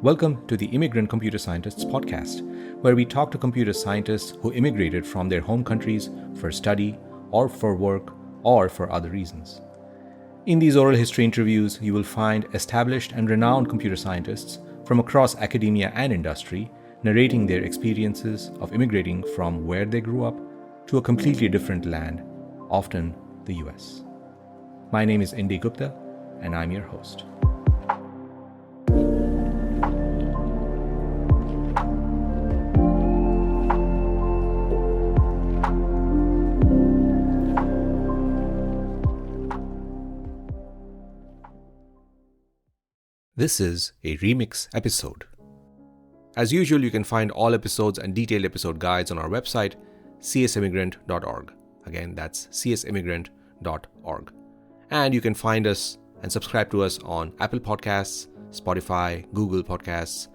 Welcome to the Immigrant Computer Scientists podcast, where we talk to computer scientists who immigrated from their home countries for study or for work or for other reasons. In these oral history interviews, you will find established and renowned computer scientists from across academia and industry narrating their experiences of immigrating from where they grew up to a completely different land, often the US. My name is Indy Gupta, and I'm your host. This is a remix episode. As usual, you can find all episodes and detailed episode guides on our website, csimmigrant.org. Again, that's csimmigrant.org. And you can find us and subscribe to us on Apple Podcasts, Spotify, Google Podcasts,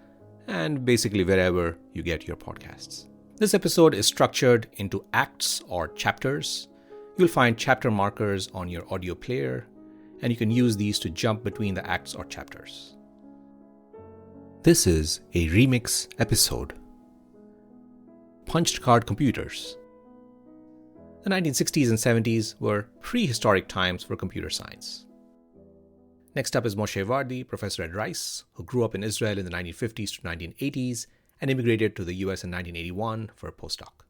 and basically wherever you get your podcasts. This episode is structured into acts or chapters. You'll find chapter markers on your audio player, and you can use these to jump between the acts or chapters. This is a remix episode. Punched card computers. The 1960s and 70s were prehistoric times for computer science. Next up is Moshe Vardi, professor at Rice, who grew up in Israel in the 1950s to 1980s and immigrated to the US in 1981 for a postdoc.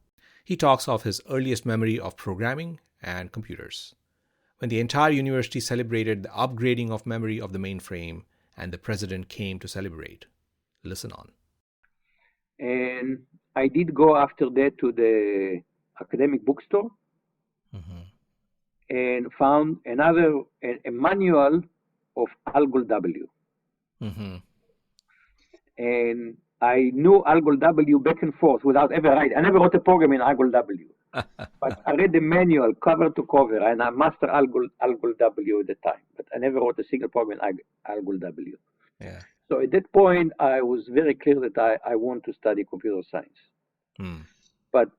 He talks of his earliest memory of programming and computers, when the entire university celebrated the upgrading of memory of the mainframe and the president came to celebrate. Listen on. And I did go after that to the academic bookstore and found a manual of Algol W. And I knew Algol W back and forth without ever writing. I never wrote a program in Algol W. But I read the manual cover to cover, and I mastered Algol W at the time. But I never wrote a single program in Algol W. Yeah. So at that point, I was very clear that I want to study computer science. But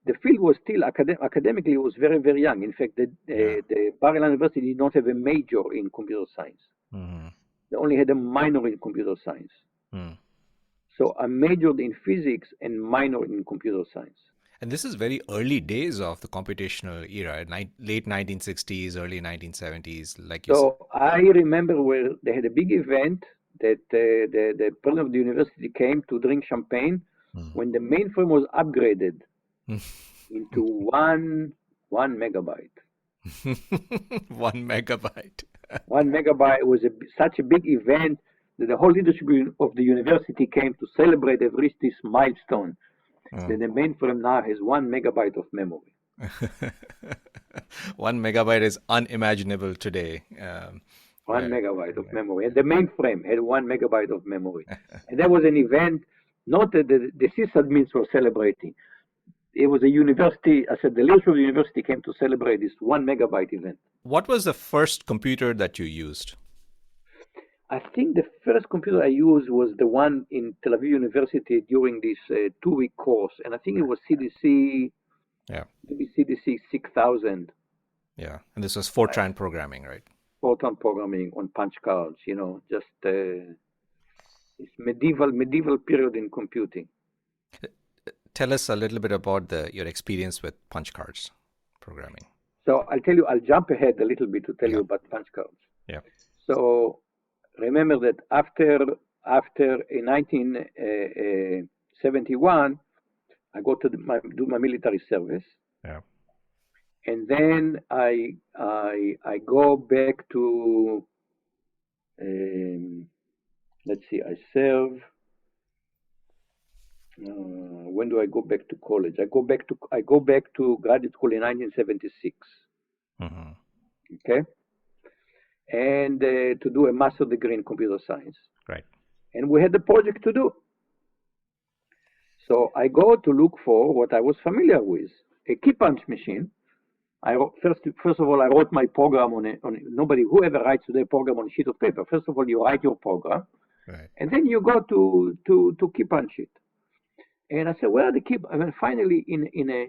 the field was still academically, it was very, very young. In fact, the Bar-Ilan University did not have a major in computer science. They only had a minor in computer science. So I majored in physics and minored in computer science. And this is very early days of the computational era, late 1960s, early 1970s, like you said. So I remember where they had a big event that the president of the university came to drink champagne when the mainframe was upgraded into one megabyte. 1 megabyte. 1 megabyte was such a big event that the whole leadership of the university came to celebrate. They've reached this milestone. That the mainframe now has 1 megabyte of memory. 1 megabyte is unimaginable today. 1 megabyte of memory. And the mainframe had 1 megabyte of memory. And that was an event, not that the sysadmins were celebrating. It was a university, I said the leadership of the university came to celebrate this 1 megabyte event. What was the first computer that you used? I think the first computer I used was the one in Tel Aviv University during this 2-week course. And I think it was CDC, maybe CDC 6000. Yeah, and this was Fortran programming, right? Fortran programming on punch cards, just this medieval period in computing. Tell us a little bit about your experience with punch cards programming. So I'll jump ahead a little bit to tell you about punch cards. Yeah. So remember that after in 1971, I go to do my military service. Yeah. And then I go back to let's see, I serve. When do I go back to college? I go back to graduate school in 1976. Okay, and to do a master degree in computer science. Right. And we had a project to do. So I go to look for what I was familiar with, a key punch machine. First of all, I wrote my program on whoever writes today a program on a sheet of paper. First of all, you write your program, right, and then you go to key punch it. And I said, where are the key? And then finally, in a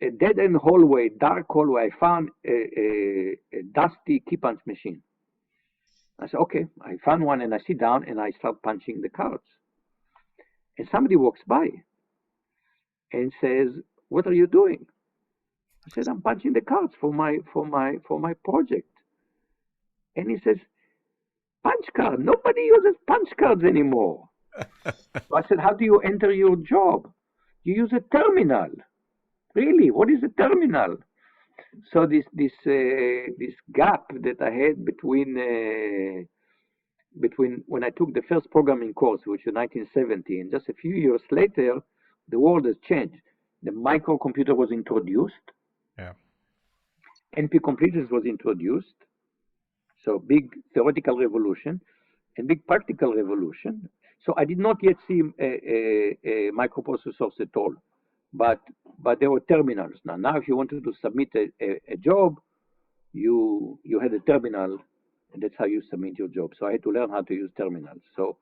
dead-end hallway, dark hallway, I found a dusty key punch machine. I said, okay. I found one and I sit down and I start punching the cards. And somebody walks by and says, "What are you doing?" I said, "I'm punching the cards for my project." And he says, "Punch card? Nobody uses punch cards anymore." So I said, "How do you enter your job?" "You use a terminal." "Really? What is a terminal?" So this gap that I had between when I took the first programming course, which was 1970, and just a few years later, the world has changed. The microcomputer was introduced. Yeah. NP completers was introduced. So big theoretical revolution and big practical revolution. So I did not yet see microprocessors at all, but there were terminals. Now if you wanted to submit a job, you had a terminal, and that's how you submit your job. So I had to learn how to use terminals. So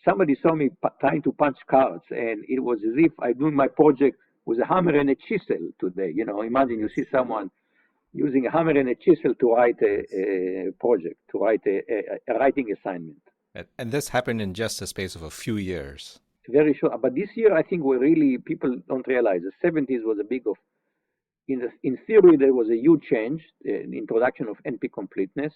somebody saw me trying to punch cards, and it was as if I doing my project with a hammer and a chisel today. Imagine you see someone using a hammer and a chisel to write a project, to write a writing assignment. And this happened in just a space of a few years. Very short. But this year, I think people don't realize the 70s was a big of, in theory, there was a huge change, the introduction of NP completeness.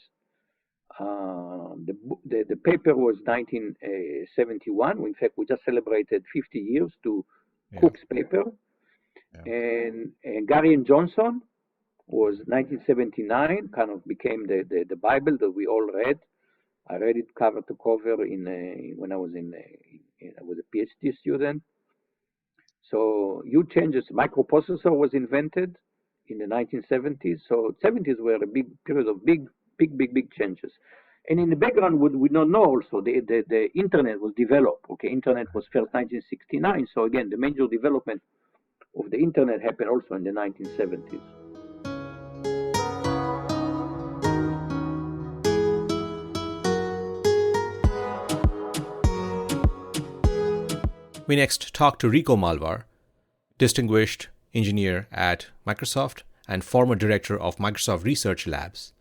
The paper was 1971. In fact, we just celebrated 50 years to Cook's paper. Yeah. And Gary and Johnson was 1979, kind of became the Bible that we all read. I read it cover to cover when I was I was a PhD student. So huge changes. Microprocessor was invented in the 1970s. So 70s were a big period of big changes. And in the background, we don't know also the internet was developed. Okay, internet was first 1969. So again, the major development of the internet happened also in the 1970s. We next talk to Rico Malvar, distinguished engineer at Microsoft and former director of Microsoft Research Labs,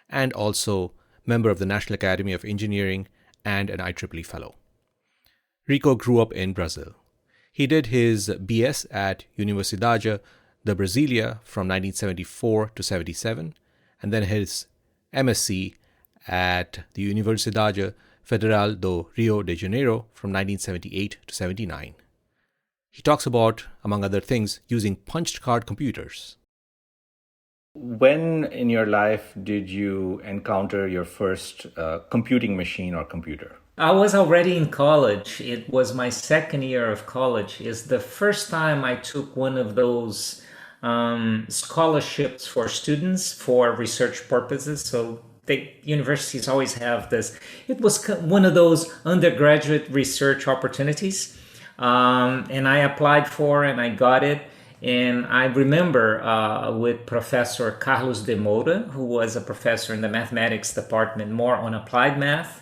and also member of the National Academy of Engineering and an IEEE fellow. Rico grew up in Brazil. He did his BS at Universidade de Brasília from 1974 to 77, and then his MSc at the Universidade Federal do Rio de Janeiro from 1978 to 79. He talks about, among other things, using punched card computers. When in your life did you encounter your first computing machine or computer? I was already in college. It was my second year of college. It's the first time I took one of those scholarships for students for research purposes. So the universities always have this. It was one of those undergraduate research opportunities. And I applied for and I got it. And I remember with Professor Carlos de Moura, who was a professor in the mathematics department, more on applied math.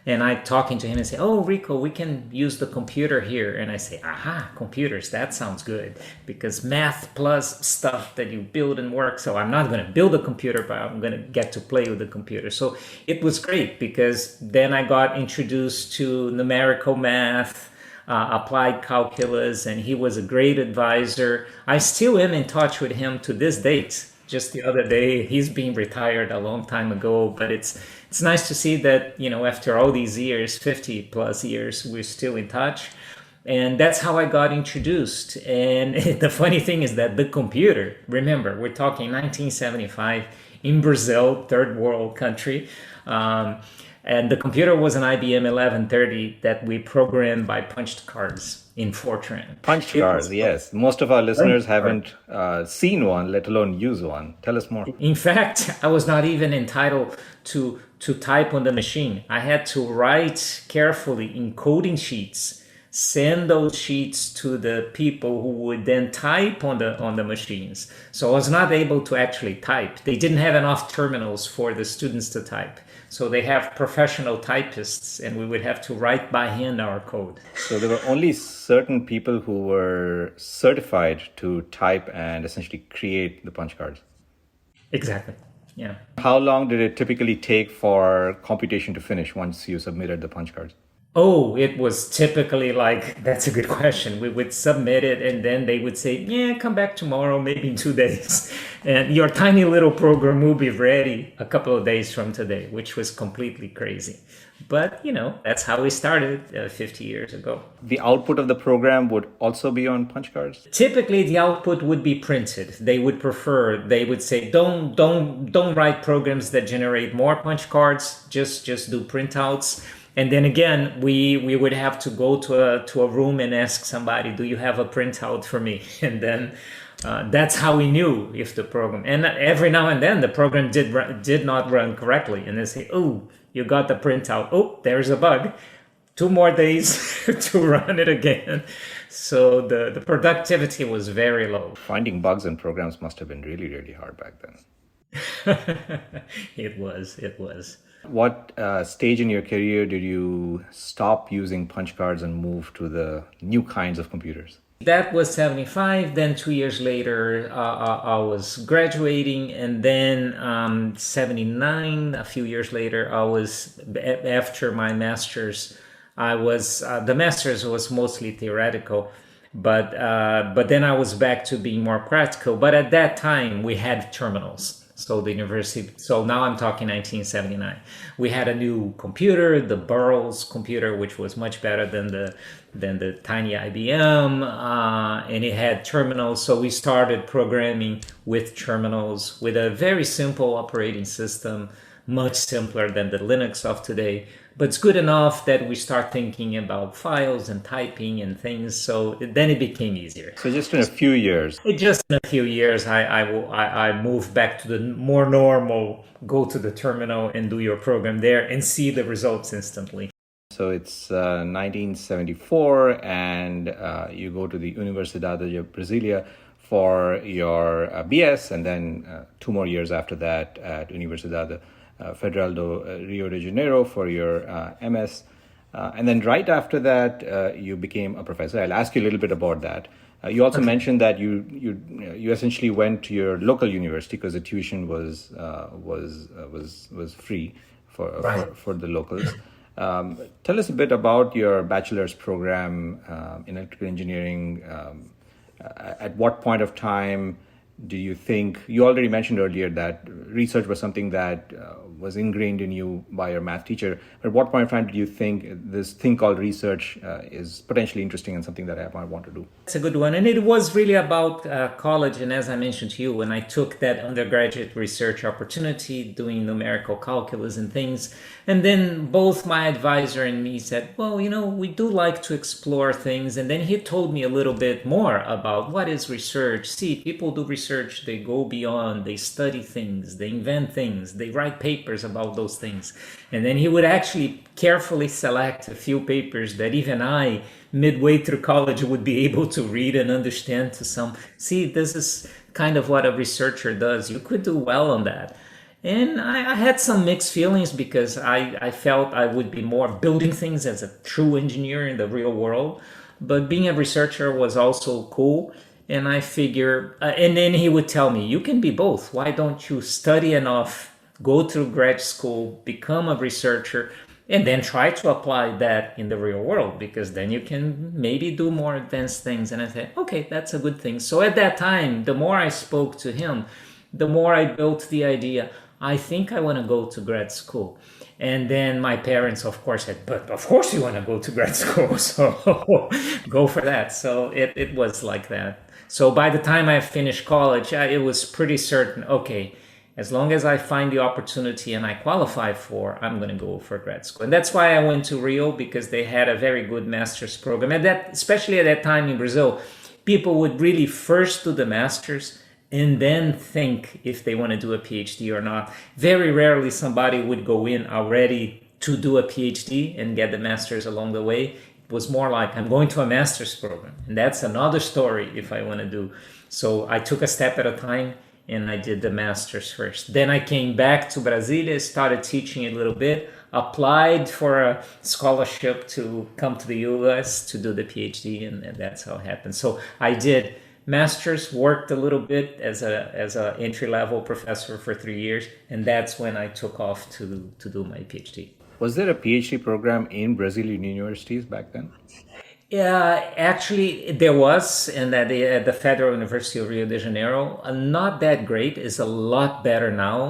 And I talking to him and say, "Oh, Rico, we can use the computer here." And I say, "Aha, computers, that sounds good." Because math plus stuff that you build and work. So I'm not going to build a computer, but I'm going to get to play with the computer. So it was great because then I got introduced to numerical math, applied calculus, and he was a great advisor. I still am in touch with him to this date. Just the other day, he's been retired a long time ago, but it's nice to see that, after all these years, 50 plus years, we're still in touch. And that's how I got introduced. And the funny thing is that the computer, remember, we're talking 1975 in Brazil, third world country. And the computer was an IBM 1130 that we programmed by punched cards in Fortran. Punched cards, yes. Most of our listeners haven't seen one, let alone use one. Tell us more. In fact, I was not even entitled to type on the machine. I had to write carefully in coding sheets, send those sheets to the people who would then type on the machines. So I was not able to actually type. They didn't have enough terminals for the students to type. So they have professional typists, and we would have to write by hand our code. So there were only certain people who were certified to type and essentially create the punch cards. Exactly. Yeah. How long did it typically take for computation to finish once you submitted the punch cards? Oh, it was typically like, that's a good question. We would submit it and then they would say, yeah, come back tomorrow, maybe in 2 days. And your tiny little program will be ready a couple of days from today, which was completely crazy. But, that's how we started 50 years ago. The output of the program would also be on punch cards? Typically, the output would be printed. They would say, don't write programs that generate more punch cards, just do printouts. And then again, we would have to go to a room and ask somebody, do you have a printout for me? And then that's how we knew if the program, and every now and then the program did not run correctly. And they say, oh, you got the printout. Oh, there's a bug. 2 more days to run it again. So the productivity was very low. Finding bugs in programs must have been really, really hard back then. It was. What stage in your career did you stop using punch cards and move to the new kinds of computers? That was 75. Then 2 years later, I was graduating. And then 79, a few years later, after my master's, the master's was mostly theoretical. But then I was back to being more practical. But at that time, we had terminals. So the university, so now I'm talking 1979. We had a new computer, the Burroughs computer, which was much better than the tiny IBM, and it had terminals. So we started programming with terminals, with a very simple operating system, much simpler than the Linux of today. But it's good enough that we start thinking about files and typing and things. So then it became easier. So just in a few years. I moved back to the more normal, go to the terminal and do your program there and see the results instantly. So it's 1974 and you go to the Universidade de Brasilia for your BS, and then 2 more years after that at Universidade Federal do Rio de Janeiro for your MS. And then right after that, you became a professor. I'll ask you a little bit about that. You also mentioned that you essentially went to your local university because the tuition was free for the locals. Tell us a bit about your bachelor's program in electrical engineering. At what point of time do you think, you already mentioned earlier that research was something that was ingrained in you by your math teacher, but at what point of time did you think this thing called research is potentially interesting and something that I might want to do? It's a good one. And it was really about college. And as I mentioned to you, when I took that undergraduate research opportunity doing numerical calculus and things, and then both my advisor and me said, well, we do like to explore things. And then he told me a little bit more about what is research. See, people do research, they go beyond, they study things, they invent things, they write papers about those things. And then he would actually carefully select a few papers that even I, midway through college, would be able to read and understand to some. See, this is kind of what a researcher does. You could do well on that. And I had some mixed feelings because I felt I would be more building things as a true engineer in the real world. But being a researcher was also cool. And I figure, and then he would tell me, you can be both. Why don't you study enough, go through grad school, become a researcher, and then try to apply that in the real world, because then you can maybe do more advanced things. And I said, okay, that's a good thing. So at that time, the more I spoke to him, the more I built the idea, I think I want to go to grad school. And then my parents, of course, said, but of course you want to go to grad school, so go for that. So it was like that. So by the time I finished college, it was pretty certain, okay, as long as I find the opportunity and I qualify for, I'm going to go for grad school. And that's why I went to Rio, because they had a very good master's program. And that, especially at that time in Brazil, people would really first do the master's and then think if they want to do a PhD or not. Very rarely somebody would go in already to do a PhD and get the master's along the way. It was more like, I'm going to a master's program, and that's another story if I want to do. So I took a step at a time and I did the master's first. Then I came back to Brasilia, started teaching a little bit, applied for a scholarship to come to the US to do the PhD, and that's how it happened. So I did master's, worked a little bit as a entry-level professor for 3 years, and that's when I took off to do my PhD. Was there a PhD program in Brazilian universities back then? Yeah, actually, there was, and at the Federal University of Rio de Janeiro. Not that great. It's a lot better now.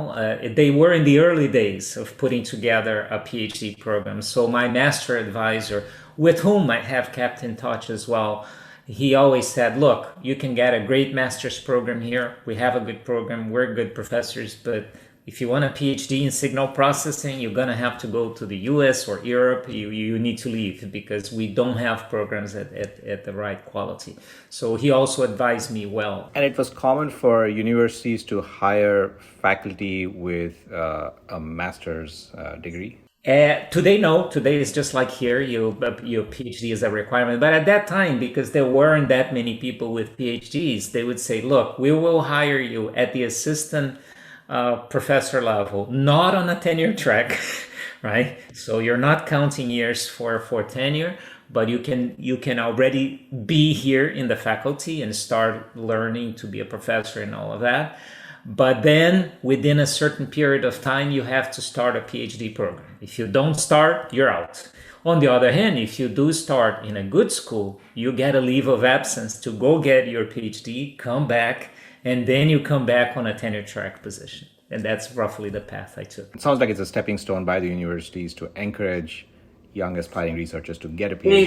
They were in the early days of putting together a PhD program. So my master advisor, with whom I have kept in touch as well, he always said, look, you can get a great master's program here. We have a good program. We're good professors, but if you want a PhD in signal processing, you're going to have to go to the US or Europe. You need to leave because we don't have programs at the right quality. So he also advised me well. And it was common for universities to hire faculty with a master's degree? Today, no. Today is just like here. Your PhD is a requirement. But at that time, because there weren't that many people with PhDs, they would say, look, we will hire you at the assistant professor level, not on a tenure track, right? So you're not counting years for tenure, but you can already be here in the faculty and start learning to be a professor and all of that. But then within a certain period of time, you have to start a PhD program. If you don't start, you're out. On the other hand, if you do start in a good school, you get a leave of absence to go get your PhD, come back, and then you come back on a tenure track position. And that's roughly the path I took. It sounds like it's a stepping stone by the universities to encourage young aspiring researchers to get a PhD.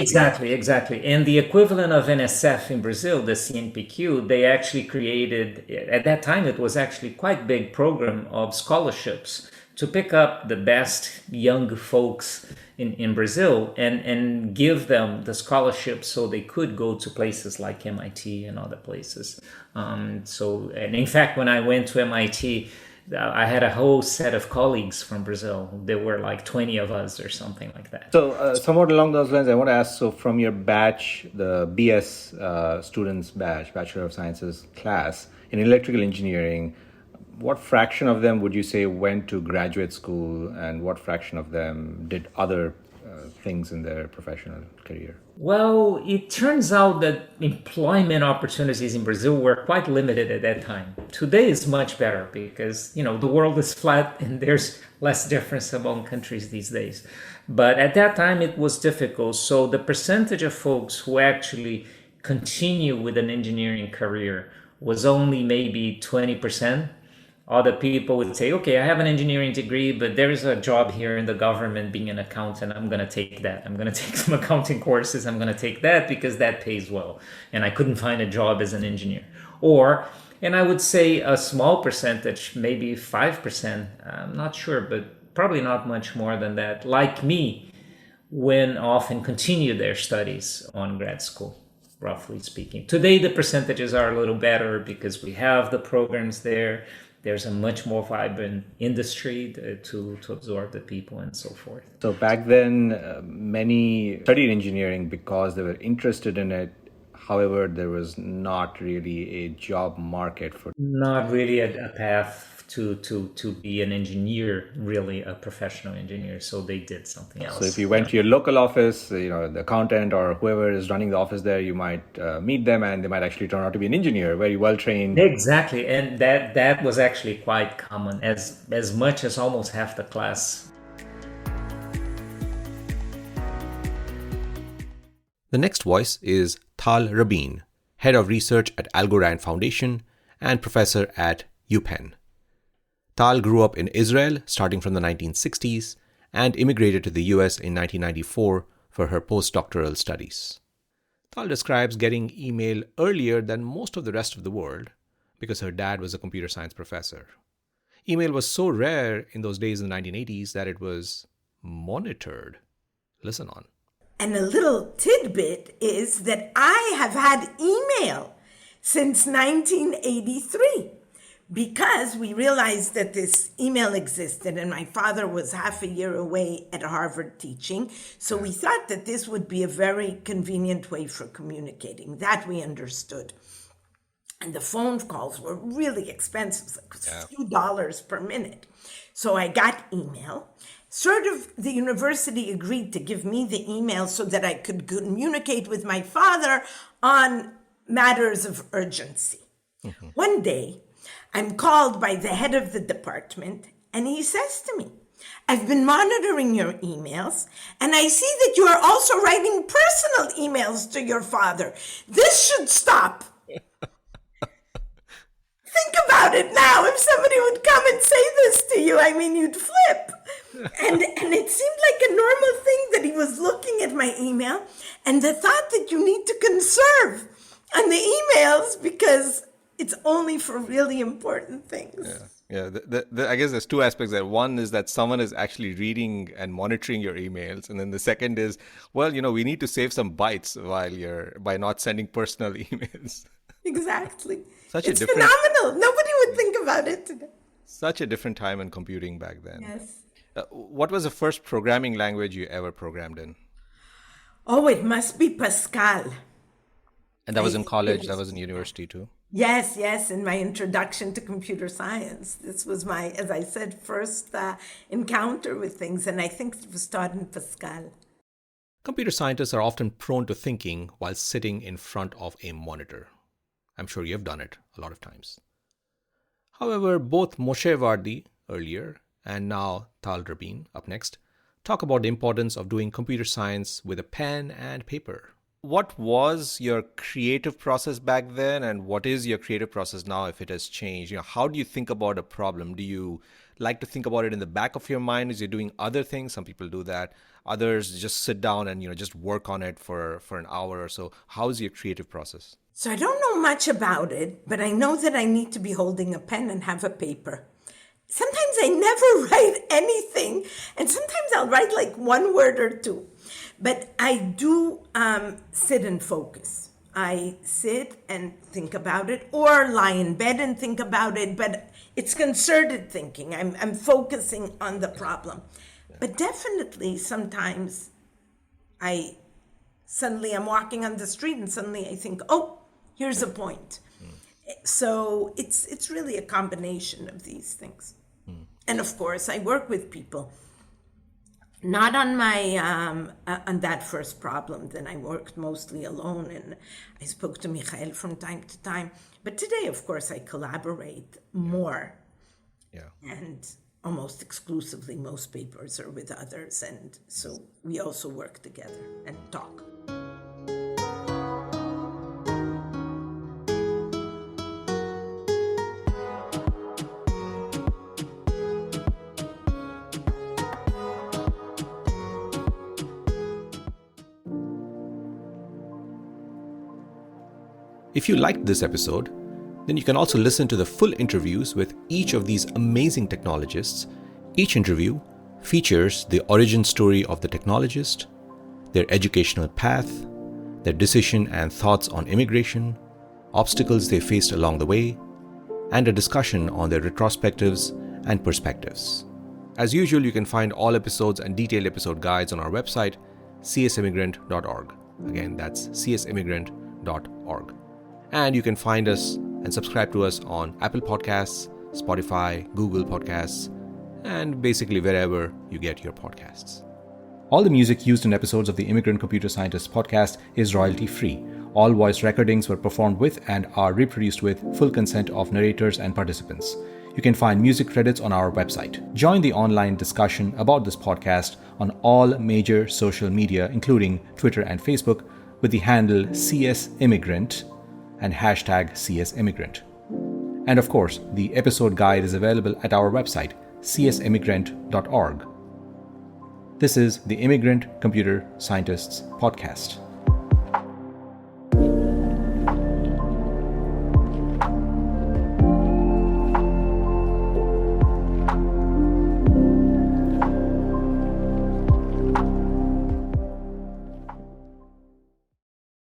Exactly. And the equivalent of NSF in Brazil, the CNPq, they actually created, at that time, it was actually quite big program of scholarships to pick up the best young folks in Brazil and give them the scholarship so they could go to places like MIT and other places. And in fact, when I went to MIT, I had a whole set of colleagues from Brazil. There were like 20 of us or something like that. So somewhat along those lines, I want to ask, so from your batch, the BS students batch, Bachelor of Sciences class in electrical engineering, what fraction of them would you say went to graduate school and what fraction of them did other things in their professional career? Well, it turns out that employment opportunities in Brazil were quite limited at that time. Today is much better because, the world is flat and there's less difference among countries these days. But at that time, it was difficult. So the percentage of folks who actually continue with an engineering career was only maybe 20%. Other people would say, okay, I have an engineering degree, but there is a job here in the government being an accountant. I'm going to take that. I'm going to take some accounting courses. I'm going to take that because that pays well. And I couldn't find a job as an engineer. And I would say a small percentage, maybe 5%, I'm not sure, but probably not much more than that, like me, went off and continued their studies on grad school, roughly speaking. Today, the percentages are a little better because we have the programs there. There's a much more vibrant industry to absorb the people and so forth. So back then, many studied engineering because they were interested in it. However, there was not really a job market for. Not really a path to be an engineer, really a professional engineer. So they did something else. So if you went to your local office, the accountant or whoever is running the office there, you might meet them and they might actually turn out to be an engineer, very well trained. Exactly. And that was actually quite common, as much as almost half the class. The next voice is Tal Rabin, head of research at Algorand Foundation and professor at UPenn. Tal grew up in Israel starting from the 1960s and immigrated to the US in 1994 for her postdoctoral studies. Tal describes getting email earlier than most of the rest of the world because her dad was a computer science professor. Email was so rare in those days in the 1980s that it was monitored. Listen on. And a little tidbit is that I have had email since 1983. Because we realized that this email existed and my father was half a year away at Harvard teaching. So we thought that this would be a very convenient way for communicating. That we understood. And the phone calls were really expensive, like a few dollars per minute. So I got email. Sort of the university agreed to give me the email so that I could communicate with my father on matters of urgency. One day, I'm called by the head of the department, and he says to me, I've been monitoring your emails, and I see that you are also writing personal emails to your father. This should stop. Think about it now. If somebody would come and say this to you, I mean, you'd flip. And it seemed like a normal thing that he was looking at my email, and the thought that you need to conserve on the emails because it's only for really important things. Yeah. I guess there's two aspects there. One is that someone is actually reading and monitoring your emails. And then the second is, well, we need to save some bytes by not sending personal emails. Exactly. It's phenomenal. Nobody would think about it today. Such a different time in computing back then. Yes. What was the first programming language you ever programmed in? Oh, it must be Pascal. And that was in college, that was in university too? Yes, in my introduction to computer science. This was my, as I said, first encounter with things, and I think it was taught in Pascal. Computer scientists are often prone to thinking while sitting in front of a monitor. I'm sure you've done it a lot of times. However, both Moshe Vardi earlier and now Tal Rabin up next talk about the importance of doing computer science with a pen and paper. What was your creative process back then, and what is your creative process now if it has changed? How do you think about a problem? Do you like to think about it in the back of your mind as you're doing other things? Some people do that. Others just sit down and just work on it for an hour or so. How's your creative process? So I don't know much about it, but I know that I need to be holding a pen and have a paper. Sometimes I never write anything, and sometimes I'll write like one word or two. But I do sit and focus. I sit and think about it, or lie in bed and think about it, but it's concerted thinking. I'm focusing on the problem. But definitely sometimes I'm walking on the street and suddenly I think, oh, here's a point. So it's really a combination of these things. And of course, I work with people. Not on my on that first problem. Then I worked mostly alone, and I spoke to Michael from time to time. But today, of course, I collaborate more. Yeah. And almost exclusively, most papers are with others, and so we also work together and talk. If you liked this episode, then you can also listen to the full interviews with each of these amazing technologists. Each interview features the origin story of the technologist, their educational path, their decision and thoughts on immigration, obstacles they faced along the way, and a discussion on their retrospectives and perspectives. As usual, you can find all episodes and detailed episode guides on our website, csimmigrant.org. Again, that's csimmigrant.org. And you can find us and subscribe to us on Apple Podcasts, Spotify, Google Podcasts, and basically wherever you get your podcasts. All the music used in episodes of the Immigrant Computer Scientists podcast is royalty-free. All voice recordings were performed with and are reproduced with full consent of narrators and participants. You can find music credits on our website. Join the online discussion about this podcast on all major social media, including Twitter and Facebook, with the handle CSImmigrant and hashtag CSImmigrant. And of course, the episode guide is available at our website, csimmigrant.org. This is the Immigrant Computer Scientists Podcast.